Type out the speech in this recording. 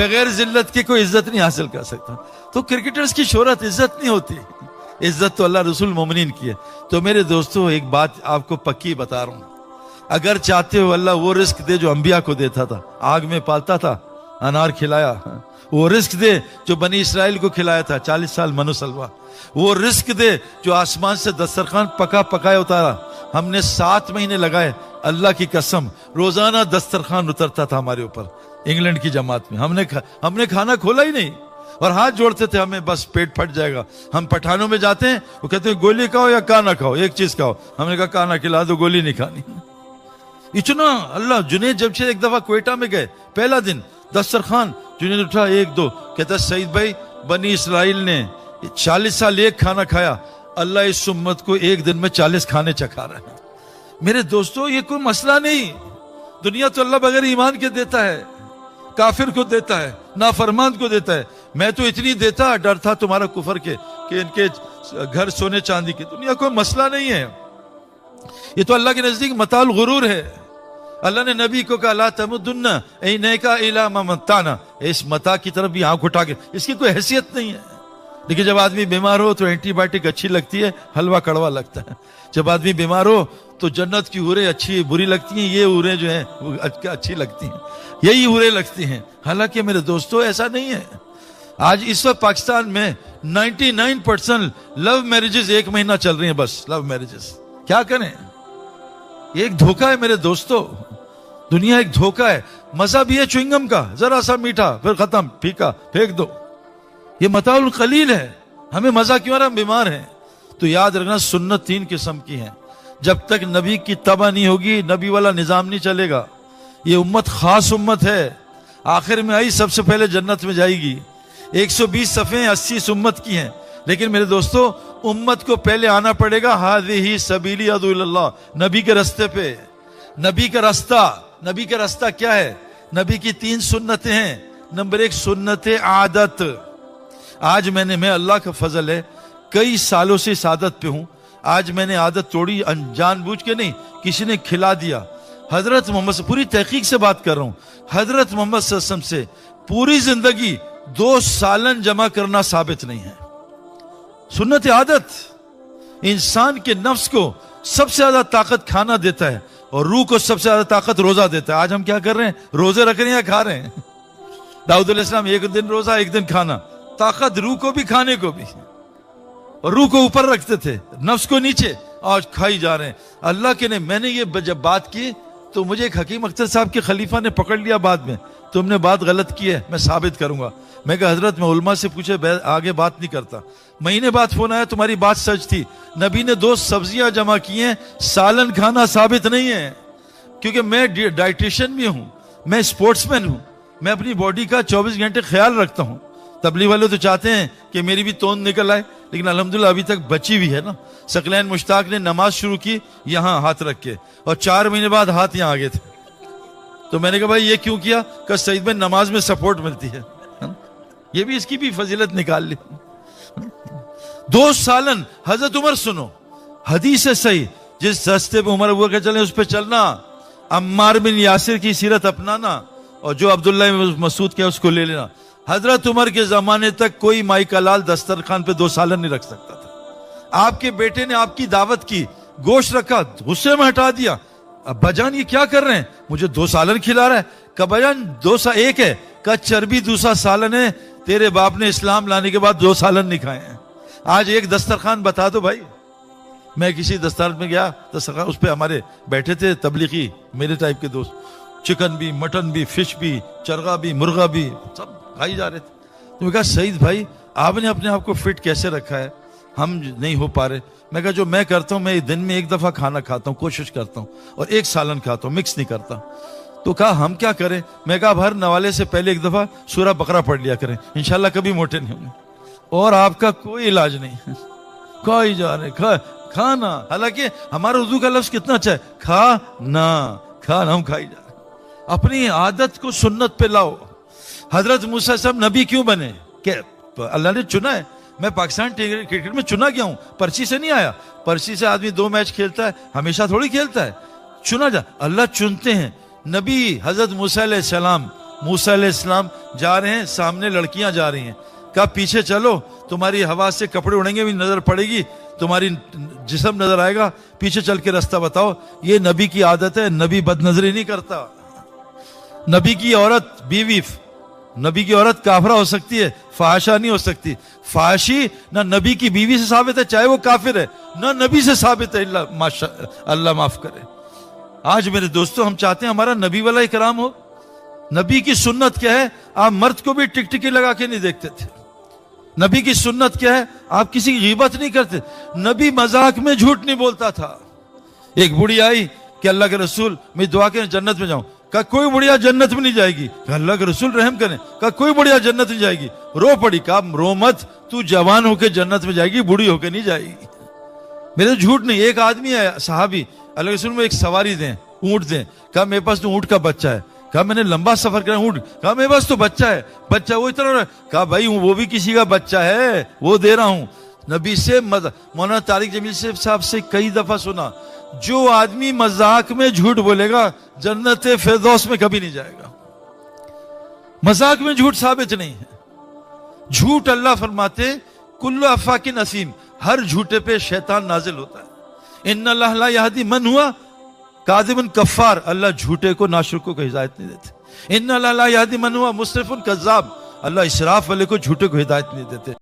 बगैर जिल्लत के कोई इज्जत नहीं हासिल कर सकता। तो क्रिकेटर्स की शोहरत इज्जत नहीं होती, इज्जत तो अल्लाह रसूल मोमिनीन की है। तो मेरे दोस्तों एक बात आपको पक्की बता रहा हूं, अगर चाहते हो अल्लाह वो रिस्क दे जो अंबिया को देता था, आग में पालता था, अनार खिलाया, वो रिस्क दे जो बनी इसराइल को खिलाया था 40 साल मनुसलवा, वो रिस्क दे जो आसमान से दस्तरखान पका पकाए उतारा। हमने 7 महीने लगाए, अल्लाह की कसम रोजाना दस्तरखान उतरता था हमारे ऊपर इंग्लैंड की जमात में। हमने खाना खोला ही नहीं और हाथ जोड़ते थे, हमें बस पेट फट जाएगा। हम पठानों में जाते हैं, वो कहते हैं गोली खाओ या काना खाओ, एक चीज खाओ। हमने कहा काना खिला दो, गोली नहीं खानी। इतना अल्लाह। जुनेद जमशेद एक दफा क्वेटा में गए, पहला दिन दस्तरखान, जुनेद उठा 1-2, कहता सईद भाई बनी इसराइल ने 40 साल एक खाना खाया, अल्लाह इस उम्मत को एक दिन में 40 खाने चखा रहा है। मेरे दोस्तों ये कोई मसला नहीं, दुनिया तो अल्लाह बगैर ईमान के देता है, काफिर को देता है, नाफरमान को देता है। मैं तो इतनी देता, डर था तुम्हारा कुफर के कि इनके घर सोने चांदी के। दुनिया कोई मसला नहीं है, ये तो अल्लाह के नजदीक मताल गुरूर है। अल्लाह ने नबी को कहा ला तमुद्दुन्ना ऐनैका इला मा मत्ताना, इस मता की तरफ भी आंख उठा के, इसकी कोई हैसियत नहीं है। देखिए जब आदमी बीमार हो तो एंटीबायोटिक अच्छी लगती है, हलवा कड़वा लगता है। जब आदमी बीमार हो तो जन्नत की हुरें अच्छी बुरी लगती हैं, ये हुरें जो है वो अच्छी लगती हैं, यही हुरें लगती हैं। हालांकि मेरे दोस्तों ऐसा नहीं है। आज इस वक्त पाकिस्तान में 99% लव मैरिजेस 1 महीना चल रही हैं, बस लव मैरिजेस। क्या करें, ये एक धोखा है मेरे दोस्तों, दुनिया एक धोखा है। मजा भी है च्युइंगम का, जरा सा मीठा फिर खत्म, फीका फेंक दो, ये मताउल कलील है। हमें मजा क्यों आ रहा, हम बीमार हैं। तो याद रखना सुन्नत 3 किस्म की है। जब तक नबी की तबा नहीं होगी, नबी वाला निजाम नहीं चलेगा। ये उम्मत खास उम्मत है, आखिर में आई सबसे पहले जन्नत में जाएगी। 120 सफ़े 80 इस उम्मत की हैं, लेकिन मेरे दोस्तों उम्मत को पहले आना पड़ेगा हाज़िही सबीली अदू इल्लल्लाह, नबी के रास्ते पे। नबी का रास्ता क्या है? नबी की 3 सुन्नतें हैं। नंबर 1 सुन्नत आदत। आज मैं अल्लाह का फजल है, कई सालों से इस आदत पे हूं। आज मैंने आदत तोड़ी, जानबूझ के नहीं, किसी ने खिला दिया। हजरत मोहम्मद से पूरी तहकीक से बात कर रहा हूं, हजरत मोहम्मद सल्लल्लाहु अलैहि वसल्लम से पूरी जिंदगी 2 सालन जमा करना साबित नहीं है। सुन्नत आदत इंसान के नफ्स को सबसे ज्यादा ताकत खाना देता है और रूह को सबसे ज्यादा ताकत रोजा देता है। आज हम क्या कर रहे हैं, रोजे रख रहे हैं या खा रहे हैं? दाऊद अलैहिस्सलाम 1 दिन रोजा 1 दिन खाना, ताकत रूह को भी खाने को भी। और रूह को ऊपर रखते थे, नफ्स को नीचे, आज खाई जा रहे हैं। अल्लाह के ने, मैंने ये जब बात की तो मुझे एक हकीम अख्तर साहब के खलीफा ने पकड़ लिया बाद में, तुमने बात गलत की है, मैं साबित करूंगा। मैं कहा हजरत मैं उलमा से पूछे आगे बात नहीं करता। महीने बाद फोन आया, तुम्हारी बात सच थी, नबी ने 2 सब्जियां जमा की हैं, सालन खाना साबित नहीं है। क्योंकि मैं डाइटिशियन भी हूं, मैं स्पोर्ट्समैन हूं, मैं अपनी बॉडी का 24 घंटे ख्याल रखता हूं। तबलीग वाले तो चाहते हैं कि मेरी भी तोंद निकल आए, लेकिन अल्हम्दुलिल्लाह अभी तक बची हुई है ना। सकलैन मुश्ताक ने नमाज शुरू की यहां हाथ रख के, और 4 महीने बाद हाथ यहां आ गए थे। तो मैंने कहा भाई ये क्यों किया? कहा सईद भाई नमाज में सपोर्ट मिलती है। ये भी, इसकी भी फजीलत निकाल ली। 2 सालन। हजरत उमर सुनो, हदीस है सही, जिस रास्ते पे उमर हुआ चले उस पर चलना, अम्मार बिन यासिर की सीरत अपनाना, और जो अब्दुल्ला मसूद के उसको ले लेना। हजरत उमर के जमाने तक कोई माई का लाल दस्तरखान पे 2 सालन नहीं रख सकता था। आपके बेटे ने आपकी दावत की, गोश्त रखा, गुस्से में हटा दिया। अब्बाजान ये क्या कर रहे हैं, मुझे 2 सालन खिला रहा है। कब्बाजान 2 1 है, का चर्बी दूसरा सालन है, तेरे बाप ने इस्लाम लाने के बाद 2 सालन नहीं खाए हैं। आज एक दस्तरखान बता दो भाई। मैं किसी दस्तरखान में गया, दस्तरखान उस पर हमारे बैठे थे तबलीगी मेरे टाइप के दोस्त, चिकन भी, मटन भी, फिश भी, चरगा भी, मुर्गा भी, सब खाई जा रहे थे। तो मैं कहा सईद भाई आपने अपने आप को फिट कैसे रखा है, हम नहीं हो पा रहे। मैं कहा जो मैं करता हूं, मैं दिन में 1 दफा खाना खाता हूं, कोशिश करता हूं, और 1 सालन खाता हूं, मिक्स नहीं करता। तो कहा हम क्या करें? मैं कहा हर नवाले से पहले 1 दफा सूरह बकरा पढ़ लिया करें, इंशाल्लाह कभी मोटे नहीं होंगे। और आपका कोई इलाज नहीं। खाई जा रहे, खाना। हालांकि हमारा उर्दू का लफ्ज कितना अच्छा है, खाना, हम खाई जा रहे। अपनी आदत को सुन्नत पे लाओ। हजरत मूसा साहब नबी क्यों बने? क्या अल्लाह ने चुना है? मैं पाकिस्तान क्रिकेट में चुना गया हूं, पर्ची से नहीं आया। पर्ची से आदमी 2 मैच खेलता है, हमेशा थोड़ी खेलता है। चुना जा, अल्लाह चुनते हैं। नबी हजरत मूसा अलैहिस्सलाम मूसा अलैहिस्सलाम जा रहे हैं, सामने लड़कियां जा रही हैं, कहा पीछे चलो, तुम्हारी हवा से कपड़े उड़ेंगे भी, नजर पड़ेगी, तुम्हारी जिस्म नजर आएगा, पीछे चल के रास्ता बताओ। ये नबी की आदत है, नबी बदनजरी नहीं करता। नबी की औरत बीवी, नबी की औरत काफरा हो सकती है, फाहशा नहीं हो सकती। फाहशी ना नबी की बीवी से साबित है, चाहे वो काफिर है, ना नबी से साबित है, अल्लाह माफ करे। आज मेरे दोस्तों, हम चाहते हैं हमारा नबी वाला इकराम हो। नबी की सुन्नत क्या है? आप मर्द को भी टिकटिकी लगा के नहीं देखते थे। नबी की सुन्नत क्या है? आप किसी की गीबत नहीं करते। नबी मजाक में झूठ नहीं बोलता था। एक बुढ़ी आई कि अल्लाह के रसूल, मैं दुआ करें जन्नत में जाऊं। कहा कोई बुढ़िया जन्नत में नहीं जाएगी। कहा अल्लाह के रसूल रहम करें। कहा कोई बुढ़िया जन्नत में जाएगी। रो पड़ी। कहा रो मत, तू जवान होके जन्नत में जाएगी, बूढ़ी होके नहीं जाएगी। मेरे झूठ नहीं। एक आदमी है सहाबी, अल्लाह के रसूल में एक सवारी दें, ऊंट दें। कहा मेरे पास तो ऊंट का बच्चा है। कहा मैंने लंबा सफर करा ऊंट। कहा मेरे पास तो बच्चा है। बच्चा वो इतना। कहा भाई वो भी किसी का बच्चा है, वो दे रहा हूं। नबी से मौलाना तारिक जमील साहब से कई दफा सुना, जो आदमी मजाक में झूठ बोलेगा जन्नत फिरदौस में कभी नहीं जाएगा। मजाक में झूठ साबित नहीं है। झूठ अल्लाह फरमाते कुल्लु अफाकिन असीम, हर झूठे पे शैतान नाजिल होता है। इन्नल्लाह ला यहदी मन हुआ कादिबन कफ्फार, अल्लाह झूठे को नाशुक्रों को हिदायत नहीं देते। इन्नल्लाह ला यहदी मन हुआ मुसरिफुन कज़्ज़ाब, अल्लाह इसराफ वाले को झूठे को हिदायत नहीं देते।